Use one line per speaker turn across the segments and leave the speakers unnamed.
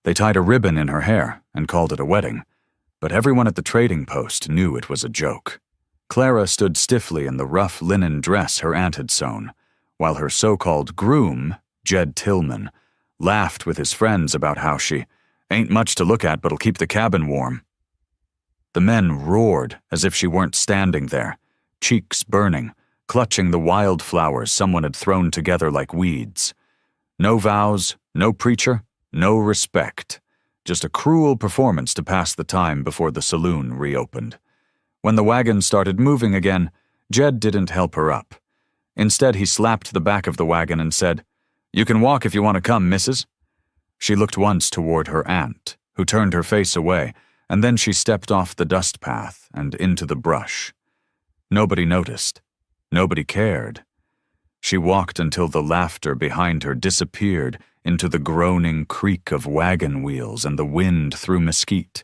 They tied a ribbon in her hair and called it a wedding, but everyone at the trading post knew it was a joke. Clara stood stiffly in the rough linen dress her aunt had sewn, while her so-called groom, Jed Tillman, laughed with his friends about how she ain't much to look at but'll keep the cabin warm. The men roared as if she weren't standing there, cheeks burning, clutching the wildflowers someone had thrown together like weeds. No vows, no preacher, no respect. Just a cruel performance to pass the time before the saloon reopened. When the wagon started moving again, Jed didn't help her up. Instead, he slapped the back of the wagon and said, "You can walk if you want to come, missus." She looked once toward her aunt, who turned her face away, and then she stepped off the dust path and into the brush. Nobody noticed. Nobody cared. She walked until the laughter behind her disappeared into the groaning creak of wagon wheels and the wind through mesquite.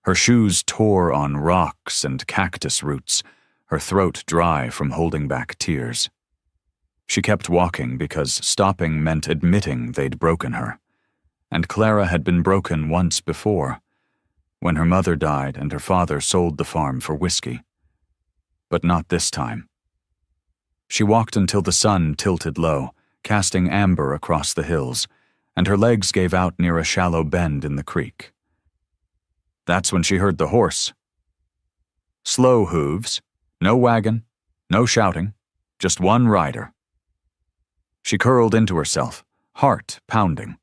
Her shoes tore on rocks and cactus roots, her throat dry from holding back tears. She kept walking because stopping meant admitting they'd broken her. And Clara had been broken once before, when her mother died and her father sold the farm for whiskey. But not this time. She walked until the sun tilted low, casting amber across the hills, and her legs gave out near a shallow bend in the creek. That's when she heard the horse. Slow hooves, no wagon, no shouting, just one rider. She curled into herself, heart pounding.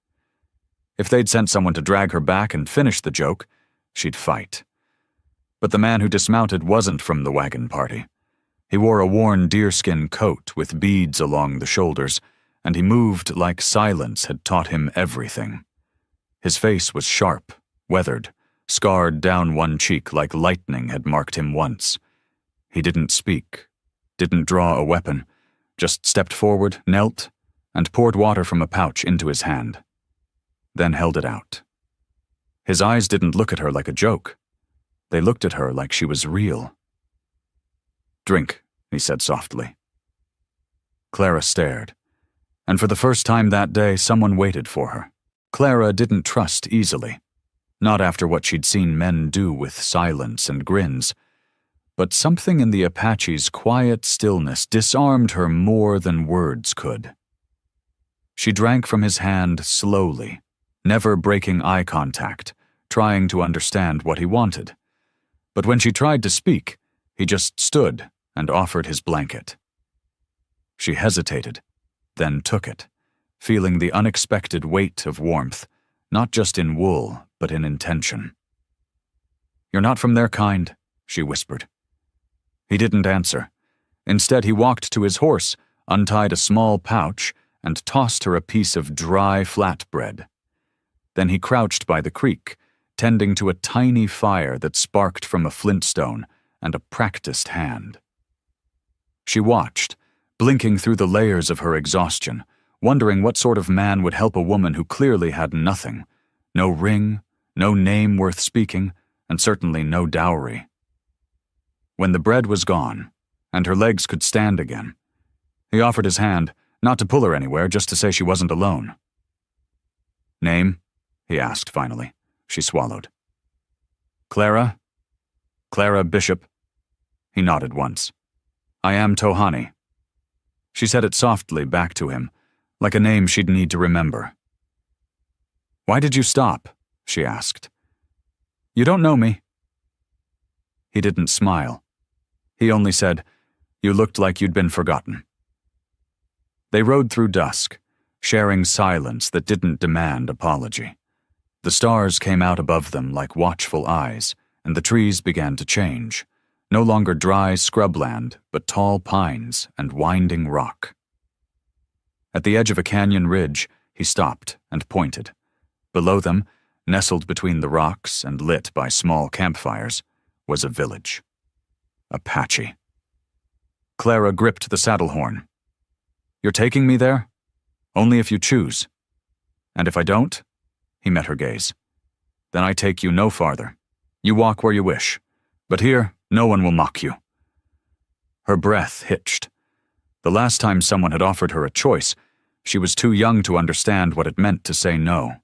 If they'd sent someone to drag her back and finish the joke, she'd fight. But the man who dismounted wasn't from the wagon party. He wore a worn deerskin coat with beads along the shoulders, and he moved like silence had taught him everything. His face was sharp, weathered, scarred down one cheek like lightning had marked him once. He didn't speak, didn't draw a weapon, just stepped forward, knelt, and poured water from a pouch into his hand, then held it out. His eyes didn't look at her like a joke. They looked at her like she was real. "Drink," he said softly. Clara stared, and for the first time that day someone waited for her. Clara didn't trust easily, not after what she'd seen men do with silence and grins, but something in the Apache's quiet stillness disarmed her more than words could. She drank from his hand slowly, never breaking eye contact, trying to understand what he wanted. But when she tried to speak, he just stood and offered his blanket. She hesitated, then took it, feeling the unexpected weight of warmth, not just in wool, but in intention. "You're not from their kind," she whispered. He didn't answer. Instead, he walked to his horse, untied a small pouch, and tossed her a piece of dry flatbread. Then he crouched by the creek, tending to a tiny fire that sparked from a flintstone and a practiced hand. She watched, blinking through the layers of her exhaustion, wondering what sort of man would help a woman who clearly had nothing, no ring, no name worth speaking, and certainly no dowry. When the bread was gone, and her legs could stand again, he offered his hand, not to pull her anywhere, just to say she wasn't alone. "Name?" he asked finally. She swallowed. "Clara? Clara Bishop." He nodded once. "I am Tohani." She said it softly back to him, like a name she'd need to remember. "Why did you stop?" she asked. "You don't know me." He didn't smile. He only said, "You looked like you'd been forgotten." They rode through dusk, sharing silence that didn't demand apology. The stars came out above them like watchful eyes, and the trees began to change, no longer dry scrubland, but tall pines and winding rock. At the edge of a canyon ridge, he stopped and pointed. Below them, nestled between the rocks and lit by small campfires, was a village. Apache. Clara gripped the saddle horn. "You're taking me there? Only if you choose. And if I don't?" He met her gaze. "Then I take you no farther. You walk where you wish. But here, no one will mock you." Her breath hitched. The last time someone had offered her a choice, she was too young to understand what it meant to say no.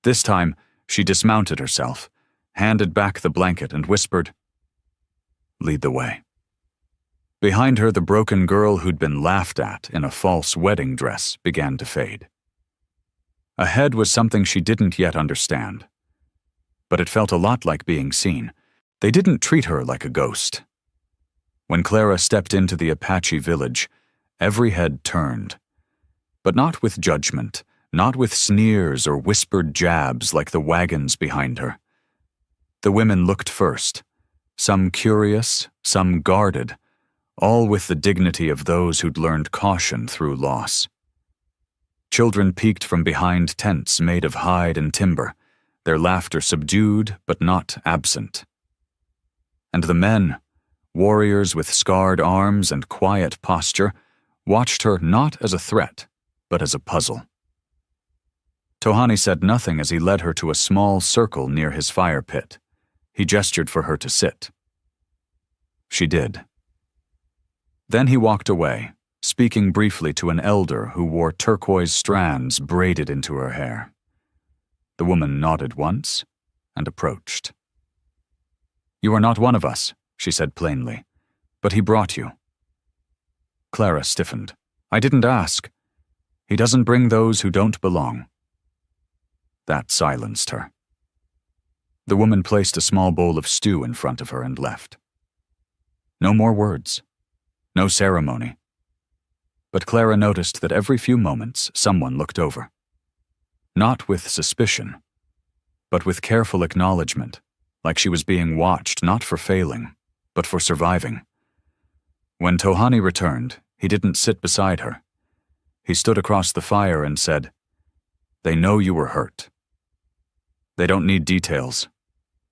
This time, she dismounted herself, handed back the blanket, and whispered, "Lead the way." Behind her, the broken girl who'd been laughed at in a false wedding dress began to fade. Ahead was something she didn't yet understand. But it felt a lot like being seen. They didn't treat her like a ghost. When Clara stepped into the Apache village, every head turned. But not with judgment, not with sneers or whispered jabs like the wagons behind her. The women looked first, some curious, some guarded, all with the dignity of those who'd learned caution through loss. Children peeked from behind tents made of hide and timber, their laughter subdued but not absent. And the men, warriors with scarred arms and quiet posture, watched her not as a threat, but as a puzzle. Tohani said nothing as he led her to a small circle near his fire pit. He gestured for her to sit. She did. Then he walked away, speaking briefly to an elder who wore turquoise strands braided into her hair. The woman nodded once and approached. "You are not one of us," she said plainly, "but he brought you." Clara stiffened. "I didn't ask. He doesn't bring those who don't belong." That silenced her. The woman placed a small bowl of stew in front of her and left. No more words. No ceremony. But Clara noticed that every few moments someone looked over. Not with suspicion, but with careful acknowledgement, like she was being watched not for failing, but for surviving. When Tohani returned, he didn't sit beside her. He stood across the fire and said, "They know you were hurt. They don't need details.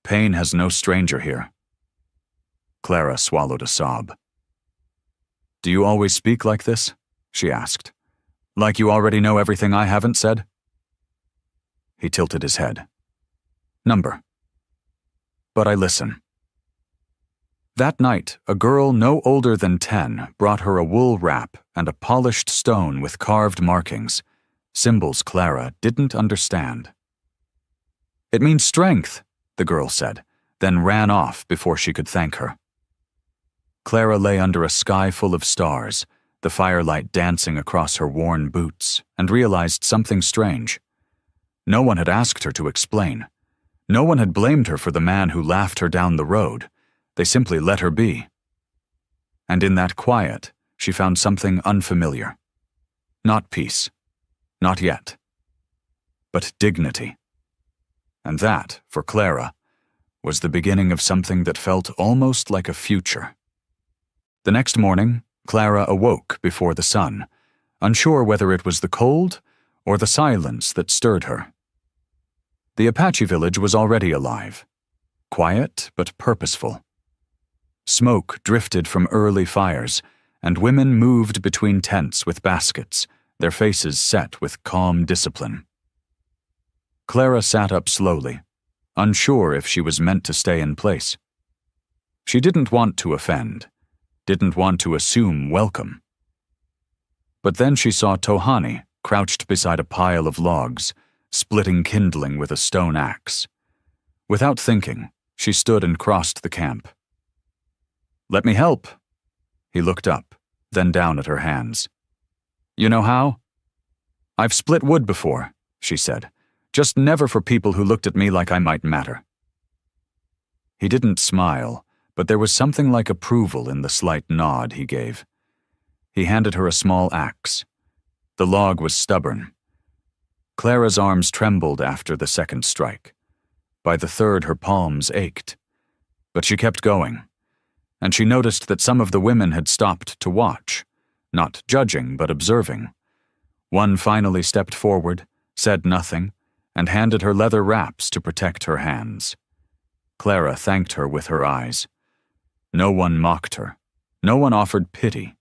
Pain has no stranger here." Clara swallowed a sob. "Do you always speak like this?" she asked. "Like you already know everything I haven't said?" He tilted his head. "Number. But I listen." That night, a girl no older than 10 brought her a wool wrap and a polished stone with carved markings, symbols Clara didn't understand. "It means strength," the girl said, then ran off before she could thank her. Clara lay under a sky full of stars, the firelight dancing across her worn boots, and realized something strange. No one had asked her to explain. No one had blamed her for the man who laughed her down the road. They simply let her be. And in that quiet, she found something unfamiliar. Not peace. Not yet. But dignity. And that, for Clara, was the beginning of something that felt almost like a future. The next morning, Clara awoke before the sun, unsure whether it was the cold or the silence that stirred her. The Apache village was already alive, quiet but purposeful. Smoke drifted from early fires, and women moved between tents with baskets, their faces set with calm discipline. Clara sat up slowly, unsure if she was meant to stay in place. She didn't want to offend, didn't want to assume welcome. But then she saw Tohani crouched beside a pile of logs, splitting kindling with a stone axe. Without thinking, she stood and crossed the camp. "Let me help." He looked up, then down at her hands. "You know how?" "I've split wood before," she said, "just never for people who looked at me like I might matter." He didn't smile, but there was something like approval in the slight nod he gave. He handed her a small axe. The log was stubborn. Clara's arms trembled after the second strike. By the third, her palms ached. But she kept going, and she noticed that some of the women had stopped to watch, not judging but observing. One finally stepped forward, said nothing, and handed her leather wraps to protect her hands. Clara thanked her with her eyes. No one mocked her. No one offered pity.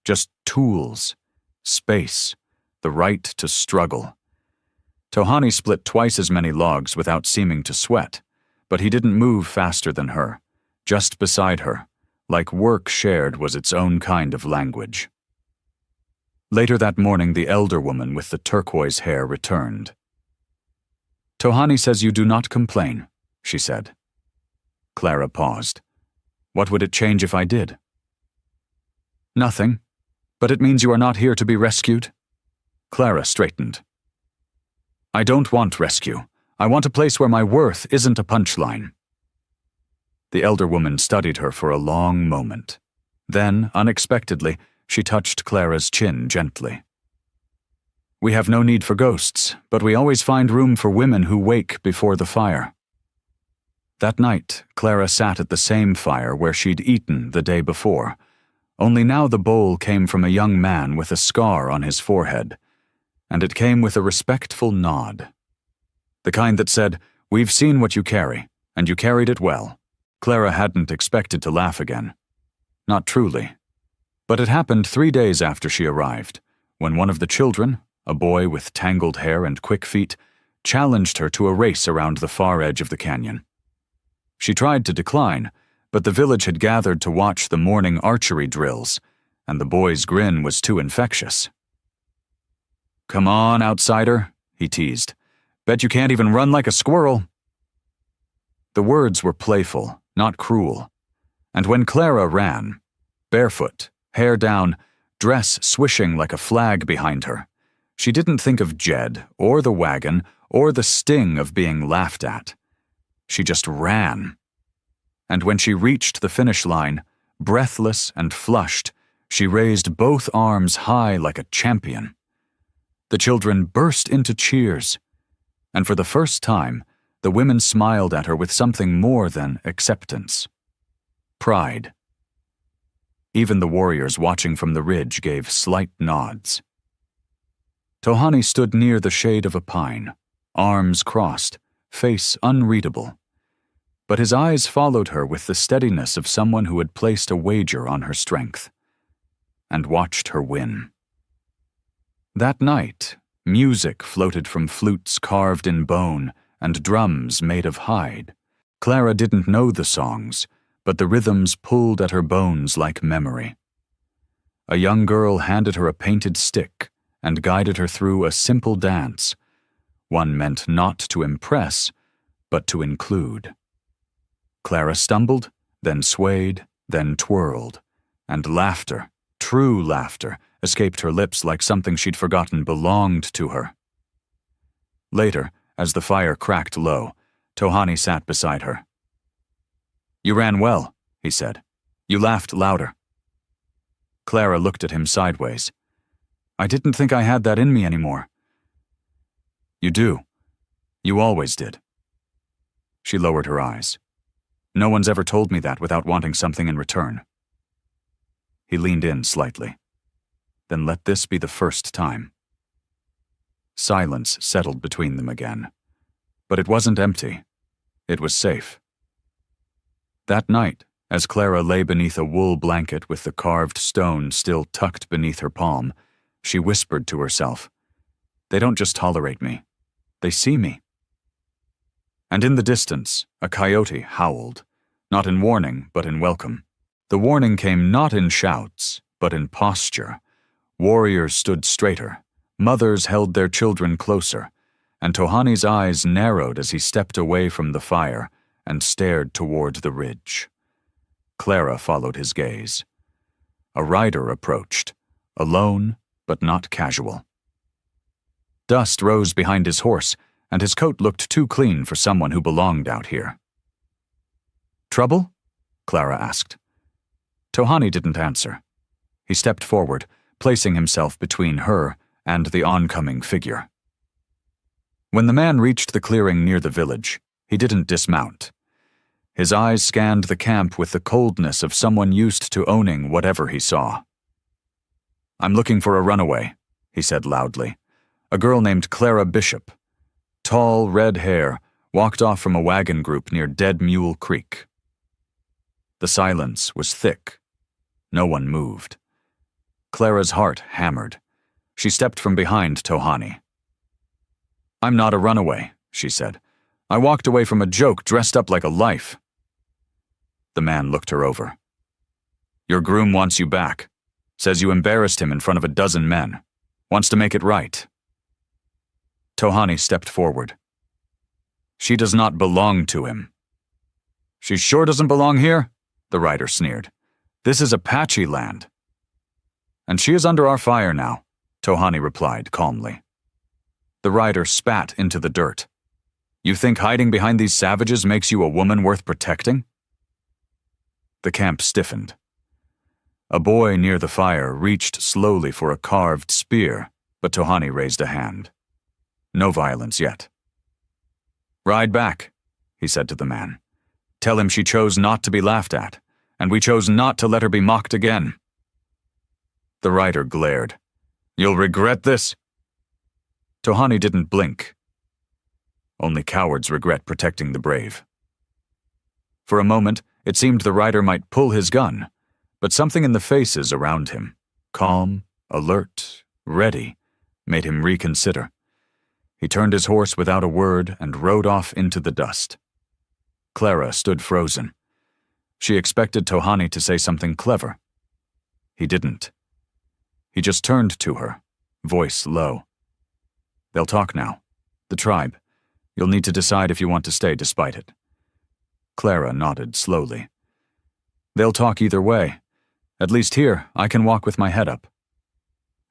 Just tools, space, the right to struggle. Tohani split twice as many logs without seeming to sweat, but he didn't move faster than her, just beside her, like work shared was its own kind of language. Later that morning, the elder woman with the turquoise hair returned. Tohani says you do not complain, she said. Clara paused. What would it change if I did? Nothing, but it means you are not here to be rescued. Clara straightened. I don't want rescue. I want a place where my worth isn't a punchline. The elder woman studied her for a long moment. Then, unexpectedly, she touched Clara's chin gently. We have no need for ghosts, but we always find room for women who wake before the fire. That night, Clara sat at the same fire where she'd eaten the day before, only now the bowl came from a young man with a scar on his forehead, and it came with a respectful nod. The kind that said, "We've seen what you carry, and you carried it well." Clara hadn't expected to laugh again. Not truly. But it happened 3 days after she arrived, when one of the children, a boy with tangled hair and quick feet, challenged her to a race around the far edge of the canyon. She tried to decline, but the village had gathered to watch the morning archery drills, and the boy's grin was too infectious. "Come on, outsider," he teased. "Bet you can't even run like a squirrel." The words were playful, not cruel, and when Clara ran, barefoot, hair down, dress swishing like a flag behind her, she didn't think of Jed or the wagon or the sting of being laughed at. She just ran. And when she reached the finish line, breathless and flushed, she raised both arms high like a champion. The children burst into cheers, and for the first time, the women smiled at her with something more than acceptance. Pride. Even the warriors watching from the ridge gave slight nods. Tohani stood near the shade of a pine, arms crossed, face unreadable. But his eyes followed her with the steadiness of someone who had placed a wager on her strength, and watched her win. That night, music floated from flutes carved in bone and drums made of hide. Clara didn't know the songs, but the rhythms pulled at her bones like memory. A young girl handed her a painted stick and guided her through a simple dance, one meant not to impress, but to include. Clara stumbled, then swayed, then twirled, and laughter, true laughter, escaped her lips like something she'd forgotten belonged to her. Later, as the fire cracked low, Tohani sat beside her. "You ran well," he said. "You laughed louder." Clara looked at him sideways. "I didn't think I had that in me anymore." "You do. You always did." She lowered her eyes. "No one's ever told me that without wanting something in return." He leaned in slightly. "Then let this be the first time." Silence settled between them again. But it wasn't empty. It was safe. That night, as Clara lay beneath a wool blanket with the carved stone still tucked beneath her palm, she whispered to herself, "They don't just tolerate me. They see me." And in the distance, a coyote howled, not in warning, but in welcome. The warning came not in shouts, but in posture. Warriors stood straighter, mothers held their children closer, and Tohani's eyes narrowed as he stepped away from the fire and stared toward the ridge. Clara followed his gaze. A rider approached, alone but not casual. Dust rose behind his horse, and his coat looked too clean for someone who belonged out here. "Trouble?" Clara asked. Tohani didn't answer. He stepped forward, placing himself between her and the oncoming figure. When the man reached the clearing near the village, he didn't dismount. His eyes scanned the camp with the coldness of someone used to owning whatever he saw. "I'm looking for a runaway," he said loudly. "A girl named Clara Bishop. Tall, red hair, walked off from a wagon group near Dead Mule Creek." The silence was thick. No one moved. Clara's heart hammered. She stepped from behind Tohani. "I'm not a runaway," she said. "I walked away from a joke dressed up like a life." The man looked her over. "Your groom wants you back. Says you embarrassed him in front of a dozen men. Wants to make it right." Tohani stepped forward. She does not belong to him." "She sure doesn't belong here," the rider sneered. "This is Apache land." "And she is under our fire now," Tohani replied calmly. The rider spat into the dirt. "You think hiding behind these savages makes you a woman worth protecting?" The camp stiffened. A boy near the fire reached slowly for a carved spear, but Tohani raised a hand. No violence yet. "Ride back," he said to the man. "Tell him she chose not to be laughed at, and we chose not to let her be mocked again." The rider glared. "You'll regret this?" Tohani didn't blink. Only cowards regret protecting the brave. For a moment, it seemed the rider might pull his gun, but something in the faces around him, calm, alert, ready, made him reconsider. He turned his horse without a word and rode off into the dust. Clara stood frozen. She expected Tohani to say something clever. He didn't. He just turned to her, voice low. "They'll talk now. The tribe. You'll need to decide if you want to stay despite it." Clara nodded slowly. "They'll talk either way. At least here, I can walk with my head up."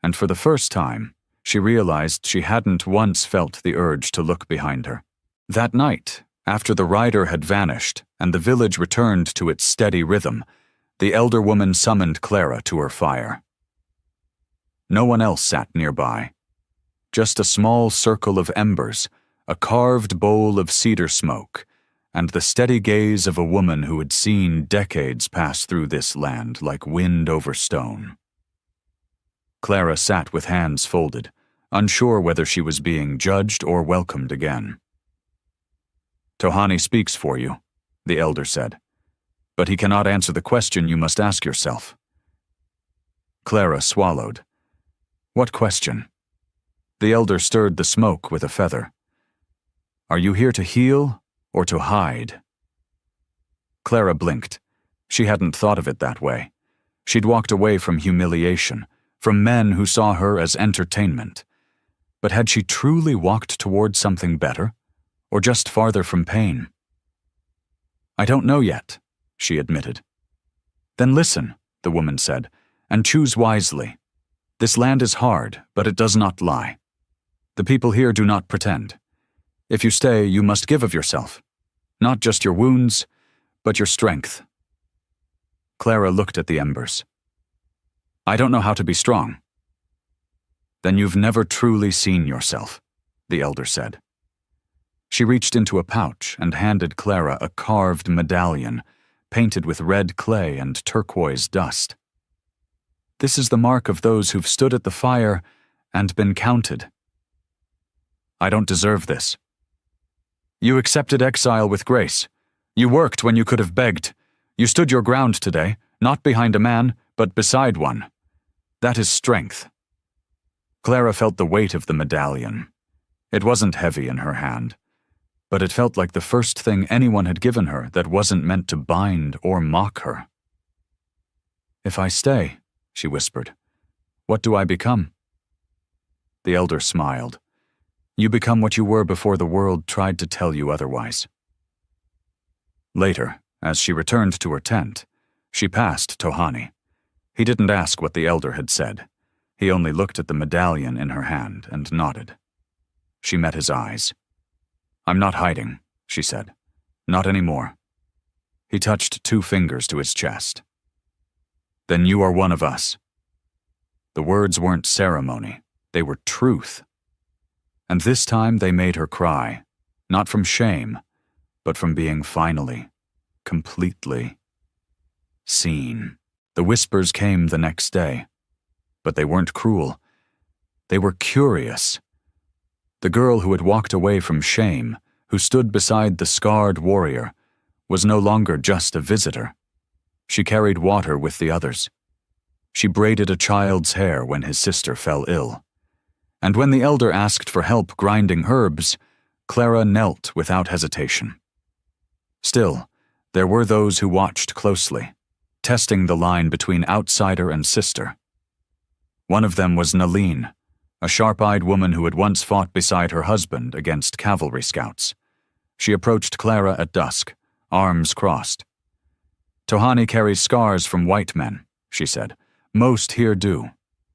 And for the first time, she realized she hadn't once felt the urge to look behind her. That night, after the rider had vanished and the village returned to its steady rhythm, the elder woman summoned Clara to her fire. No one else sat nearby. Just a small circle of embers, a carved bowl of cedar smoke, and the steady gaze of a woman who had seen decades pass through this land like wind over stone. Clara sat with hands folded, unsure whether she was being judged or welcomed again. "Tohani speaks for you," the elder said, "but he cannot answer the question you must ask yourself." Clara swallowed. "What question?" The elder stirred the smoke with a feather. "Are you here to heal or to hide?" Clara blinked. She hadn't thought of it that way. She'd walked away from humiliation, from men who saw her as entertainment. But had she truly walked toward something better, or just farther from pain? "I don't know yet," she admitted. "Then listen," the woman said, "and choose wisely. This land is hard, but it does not lie. The people here do not pretend. If you stay, you must give of yourself. Not just your wounds, but your strength." Clara looked at the embers. "I don't know how to be strong." "Then you've never truly seen yourself," the elder said. She reached into a pouch and handed Clara a carved medallion, painted with red clay and turquoise dust. "This is the mark of those who've stood at the fire and been counted." "I don't deserve this." "You accepted exile with grace. You worked when you could have begged. You stood your ground today, not behind a man, but beside one. That is strength." Clara felt the weight of the medallion. It wasn't heavy in her hand, but it felt like the first thing anyone had given her that wasn't meant to bind or mock her. "If I stay," she whispered, "what do I become?" The elder smiled. "You become what you were before the world tried to tell you otherwise." Later, as she returned to her tent, she passed Tohani. He didn't ask what the elder had said. He only looked at the medallion in her hand and nodded. She met his eyes. "I'm not hiding," she said. "Not anymore." He touched 2 fingers to his chest. "Then you are one of us." The words weren't ceremony, they were truth. And this time they made her cry, not from shame, but from being finally, completely seen. The whispers came the next day, but they weren't cruel. They were curious. The girl who had walked away from shame, who stood beside the scarred warrior, was no longer just a visitor. She carried water with the others. She braided a child's hair when his sister fell ill. And when the elder asked for help grinding herbs, Clara knelt without hesitation. Still, there were those who watched closely, testing the line between outsider and sister. One of them was Naline, a sharp-eyed woman who had once fought beside her husband against cavalry scouts. She approached Clara at dusk, arms crossed. "Tohani carries scars from white men," she said. "Most here do,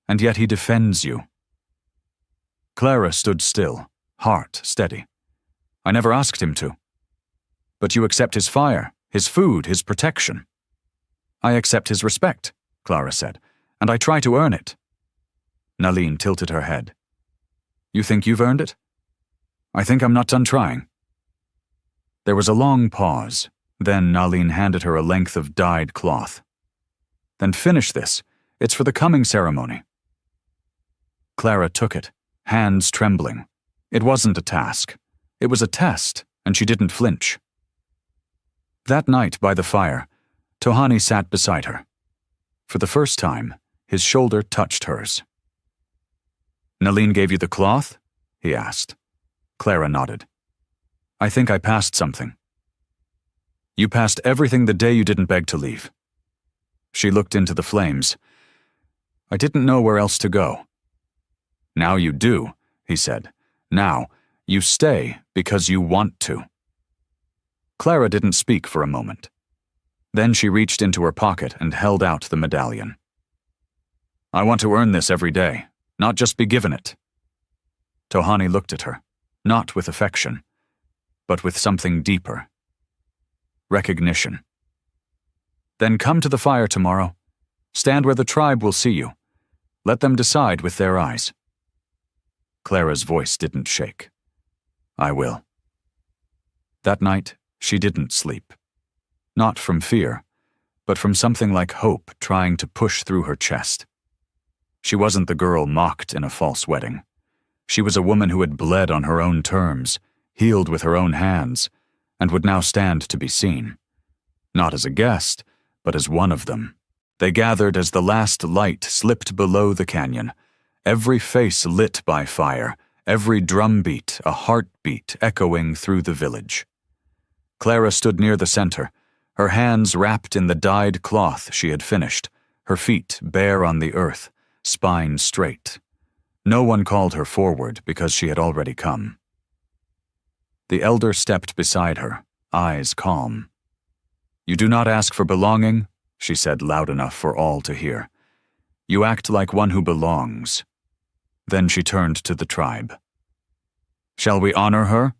and yet he defends you." Clara stood still, heart steady. "I never asked him to." "But you accept his fire, his food, his protection." "I accept his respect," Clara said, "and I try to earn it." Nalin tilted her head. "You think you've earned it?" "I think I'm not done trying." There was a long pause. Then Nalin handed her a length of dyed cloth. "Then finish this. It's for the coming ceremony." Clara took it, hands trembling. It wasn't a task. It was a test, and she didn't flinch. That night by the fire, Tohani sat beside her. For the first time, his shoulder touched hers. "Nalin gave you the cloth?" he asked. Clara nodded. "I think I passed something." "You passed everything the day you didn't beg to leave." She looked into the flames. "I didn't know where else to go." "Now you do," he said. "Now, you stay because you want to." Clara didn't speak for a moment. Then she reached into her pocket and held out the medallion. "I want to earn this every day, not just be given it." Tohani looked at her, not with affection, but with something deeper. Recognition. "Then come to the fire tomorrow. Stand where the tribe will see you. Let them decide with their eyes." Clara's voice didn't shake. "I will." That night, she didn't sleep. Not from fear, but from something like hope trying to push through her chest. She wasn't the girl mocked in a false wedding. She was a woman who had bled on her own terms, healed with her own hands, and would now stand to be seen. Not as a guest, but as one of them. They gathered as the last light slipped below the canyon, every face lit by fire, every drumbeat a heartbeat echoing through the village. Clara stood near the center, her hands wrapped in the dyed cloth she had finished, her feet bare on the earth, spine straight. No one called her forward because she had already come. The elder stepped beside her, eyes calm. "You do not ask for belonging," she said loud enough for all to hear. "You act like one who belongs." Then she turned to the tribe. "Shall we honor her?"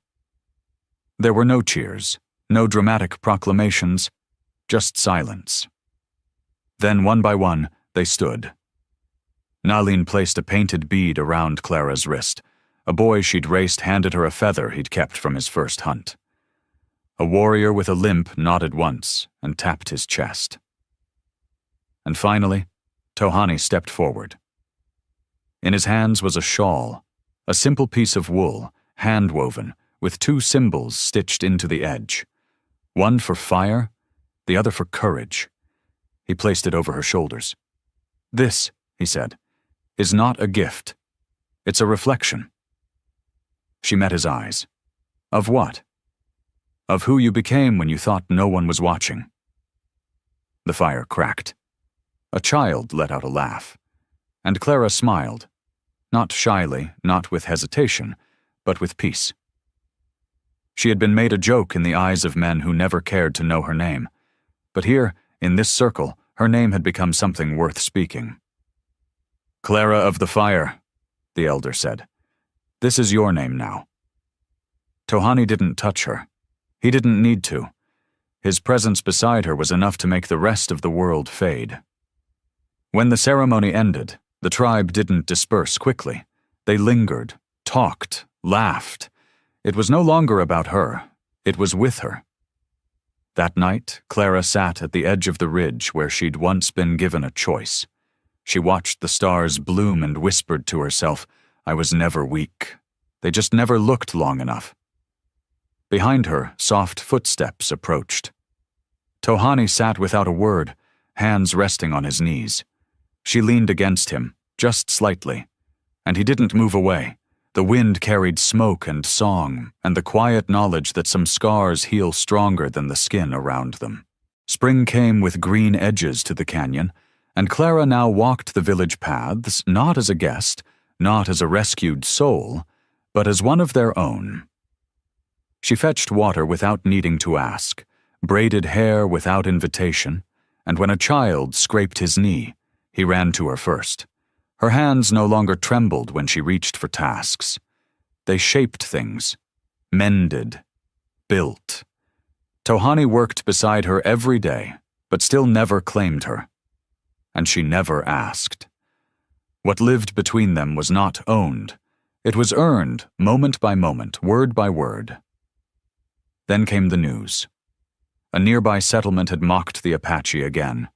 There were no cheers, no dramatic proclamations, just silence. Then one by one, they stood. Nalin placed a painted bead around Clara's wrist. A boy she'd raced handed her a feather he'd kept from his first hunt. A warrior with a limp nodded once and tapped his chest. And finally, Tohani stepped forward. In his hands was a shawl, a simple piece of wool, hand-woven, with two symbols stitched into the edge. One for fire, the other for courage. He placed it over her shoulders. "This," he said, "is not a gift. It's a reflection." She met his eyes. "Of what?" "Of who you became when you thought no one was watching." The fire cracked. A child let out a laugh, and Clara smiled, not shyly, not with hesitation, but with peace. She had been made a joke in the eyes of men who never cared to know her name, but here, in this circle, her name had become something worth speaking. "Clara of the Fire," the elder said. "This is your name now." Tohani didn't touch her. He didn't need to. His presence beside her was enough to make the rest of the world fade. When the ceremony ended, the tribe didn't disperse quickly. They lingered, talked, laughed. It was no longer about her. It was with her. That night, Clara sat at the edge of the ridge where she'd once been given a choice. She watched the stars bloom and whispered to herself, "I was never weak. They just never looked long enough." Behind her, soft footsteps approached. Tohani sat without a word, hands resting on his knees. She leaned against him, just slightly, and he didn't move away. The wind carried smoke and song, and the quiet knowledge that some scars heal stronger than the skin around them. Spring came with green edges to the canyon, and Clara now walked the village paths not as a guest, not as a rescued soul, but as one of their own. She fetched water without needing to ask, braided hair without invitation, and when a child scraped his knee, he ran to her first. Her hands no longer trembled when she reached for tasks. They shaped things, mended, built. Tohani worked beside her every day, but still never claimed her. And she never asked. What lived between them was not owned. It was earned, moment by moment, word by word. Then came the news. A nearby settlement had mocked the Apache again,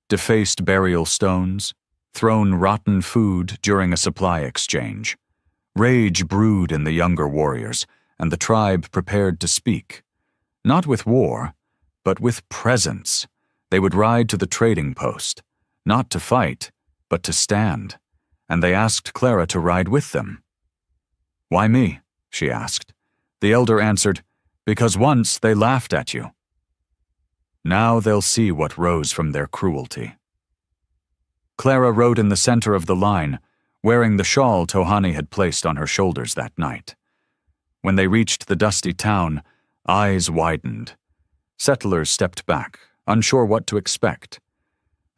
defaced burial stones, thrown rotten food during a supply exchange. Rage brewed in the younger warriors, and the tribe prepared to speak. Not with war, but with presence. They would ride to the trading post, not to fight, but to stand, and they asked Clara to ride with them. "Why me?" she asked. The elder answered, "Because once they laughed at you. Now they'll see what rose from their cruelty." Clara rode in the center of the line, wearing the shawl Tohani had placed on her shoulders that night. When they reached the dusty town, eyes widened. Settlers stepped back, unsure what to expect.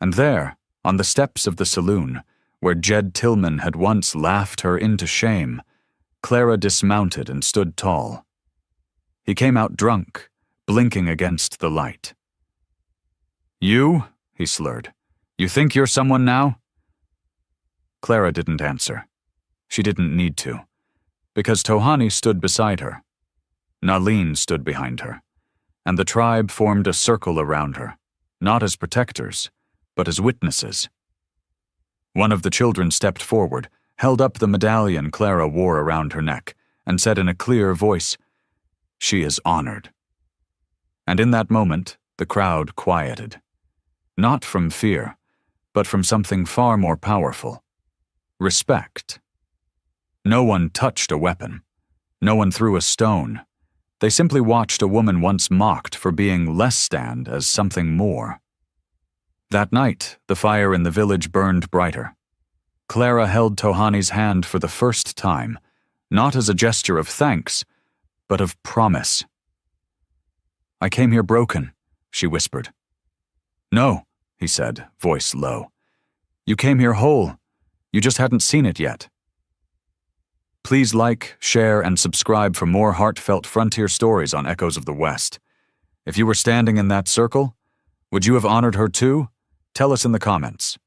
And there, on the steps of the saloon, where Jed Tillman had once laughed her into shame, Clara dismounted and stood tall. He came out drunk, blinking against the light. "You?" he slurred. "You think you're someone now?" Clara didn't answer. She didn't need to, because Tohani stood beside her. Nalin stood behind her, and the tribe formed a circle around her, not as protectors, but as witnesses. One of the children stepped forward, held up the medallion Clara wore around her neck, and said in a clear voice, "She is honored." And in that moment, the crowd quieted. Not from fear, but from something far more powerful. Respect. No one touched a weapon. No one threw a stone. They simply watched a woman once mocked for being less than as something more. That night, the fire in the village burned brighter. Clara held Tohani's hand for the first time, not as a gesture of thanks, but of promise. "I came here broken," she whispered. "No," he said, voice low. "You came here whole. You just hadn't seen it yet." Please like, share, and subscribe for more heartfelt frontier stories on Echoes of the West. If you were standing in that circle, would you have honored her too? Tell us in the comments.